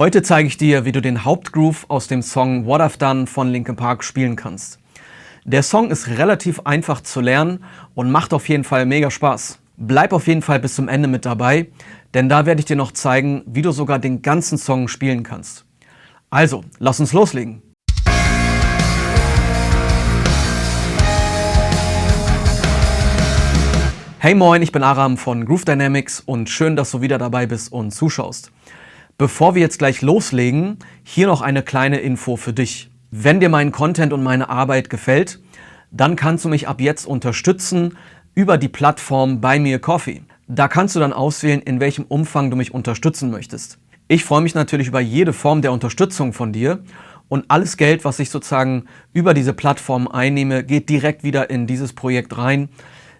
Heute zeige ich dir, wie du den Hauptgroove aus dem Song What I've Done von Linkin Park spielen kannst. Der Song ist relativ einfach zu lernen und macht auf jeden Fall mega Spaß. Bleib auf jeden Fall bis zum Ende mit dabei, denn da werde ich dir noch zeigen, wie du sogar den ganzen Song spielen kannst. Also, lass uns loslegen. Hey moin, ich bin Aram von Groove Dynamics und schön, dass du wieder dabei bist und zuschaust. Bevor wir jetzt gleich loslegen, hier noch eine kleine Info für dich. Wenn dir mein Content und meine Arbeit gefällt, dann kannst du mich ab jetzt unterstützen über die Plattform Buy Me a Coffee. Da kannst du dann auswählen, in welchem Umfang du mich unterstützen möchtest. Ich freue mich natürlich über jede Form der Unterstützung von dir und alles Geld, was ich sozusagen über diese Plattform einnehme, geht direkt wieder in dieses Projekt rein.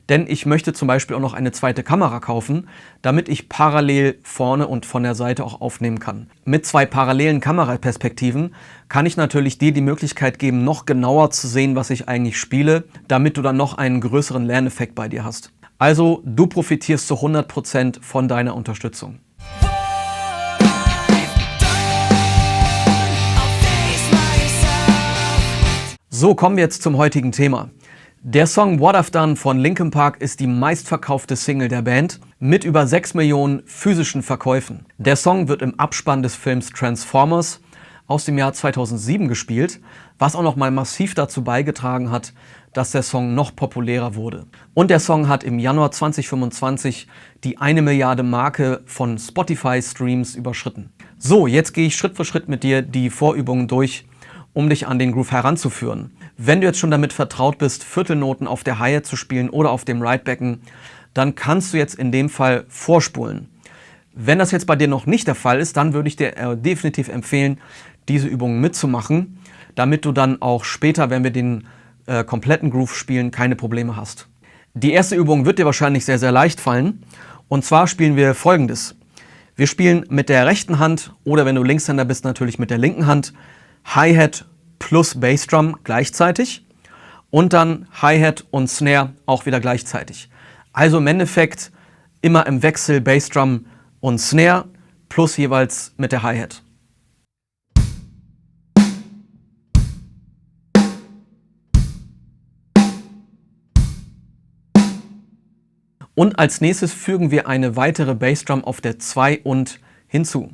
Denn ich möchte zum Beispiel auch noch eine zweite Kamera kaufen, damit ich parallel vorne und von der Seite auch aufnehmen kann. Mit zwei parallelen Kameraperspektiven kann ich natürlich dir die Möglichkeit geben, noch genauer zu sehen, was ich eigentlich spiele, damit du dann noch einen größeren Lerneffekt bei dir hast. Also du profitierst zu 100% von deiner Unterstützung. So, kommen wir jetzt zum heutigen Thema. Der Song What I've Done von Linkin Park ist die meistverkaufte Single der Band mit über 6 Millionen physischen Verkäufen. Der Song wird im Abspann des Films Transformers aus dem Jahr 2007 gespielt, was auch noch mal massiv dazu beigetragen hat, dass der Song noch populärer wurde. Und der Song hat im Januar 2025 die 1 Milliarde Marke von Spotify-Streams überschritten. So, jetzt gehe ich Schritt für Schritt mit dir die Vorübungen durch, um dich an den Groove heranzuführen. Wenn du jetzt schon damit vertraut bist, Viertelnoten auf der Hi-Hat zu spielen oder auf dem Ride-Becken, dann kannst du jetzt in dem Fall vorspulen. Wenn das jetzt bei dir noch nicht der Fall ist, dann würde ich dir definitiv empfehlen, diese Übungen mitzumachen, damit du dann auch später, wenn wir den kompletten Groove spielen, keine Probleme hast. Die erste Übung wird dir wahrscheinlich sehr, sehr leicht fallen. Und zwar spielen wir Folgendes. Wir spielen mit der rechten Hand oder wenn du Linkshänder bist, natürlich mit der linken Hand Hi-Hat plus Bassdrum gleichzeitig und dann Hi-Hat und Snare auch wieder gleichzeitig. Also im Endeffekt immer im Wechsel Bassdrum und Snare plus jeweils mit der Hi-Hat. Und als nächstes fügen wir eine weitere Bassdrum auf der 2 und hinzu.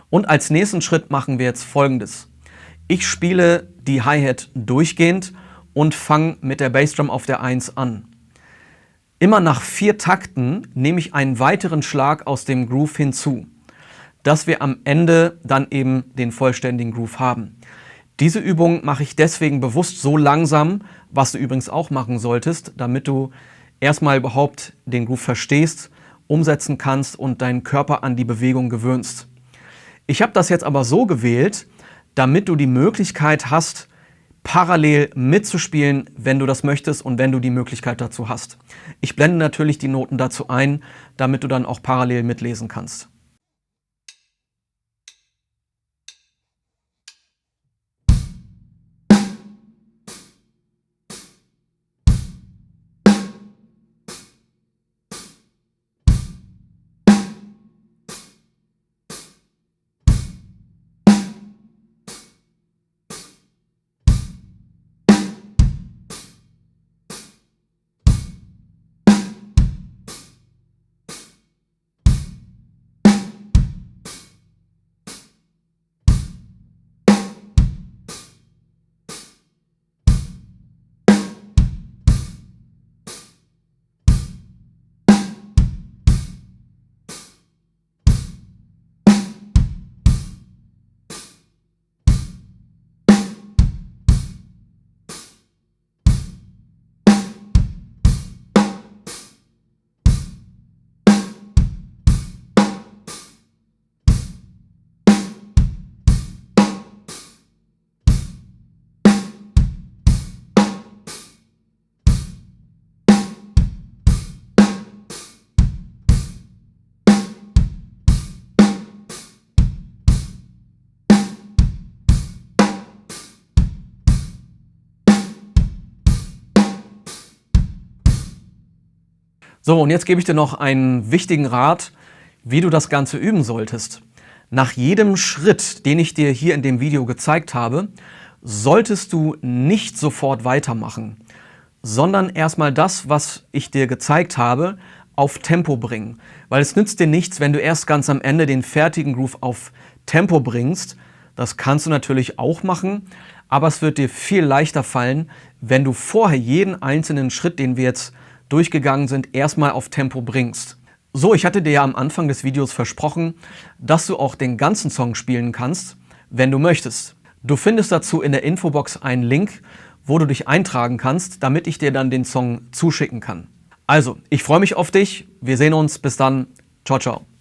Und als nächsten Schritt machen wir jetzt Folgendes. Ich spiele die Hi-Hat durchgehend und fange mit der Bassdrum auf der 1 an. Immer nach 4 Takten nehme ich einen weiteren Schlag aus dem Groove hinzu, dass wir am Ende dann eben den vollständigen Groove haben. Diese Übung mache ich deswegen bewusst so langsam, was du übrigens auch machen solltest, damit du erstmal überhaupt den Groove verstehst, umsetzen kannst und deinen Körper an die Bewegung gewöhnst. Ich habe das jetzt aber so gewählt, damit du die Möglichkeit hast, parallel mitzuspielen, wenn du das möchtest und wenn du die Möglichkeit dazu hast. Ich blende natürlich die Noten dazu ein, damit du dann auch parallel mitlesen kannst. So, und jetzt gebe ich dir noch einen wichtigen Rat, wie du das Ganze üben solltest. Nach jedem Schritt, den ich dir hier in dem Video gezeigt habe, solltest du nicht sofort weitermachen, sondern erstmal das, was ich dir gezeigt habe, auf Tempo bringen. Weil es nützt dir nichts, wenn du erst ganz am Ende den fertigen Groove auf Tempo bringst. Das kannst du natürlich auch machen, aber es wird dir viel leichter fallen, wenn du vorher jeden einzelnen Schritt, den wir jetzt durchgegangen sind, erstmal auf Tempo bringst. So, ich hatte dir ja am Anfang des Videos versprochen, dass du auch den ganzen Song spielen kannst, wenn du möchtest. Du findest dazu in der Infobox einen Link, wo du dich eintragen kannst, damit ich dir dann den Song zuschicken kann. Also, ich freue mich auf dich. Wir sehen uns. Bis dann. Ciao, ciao.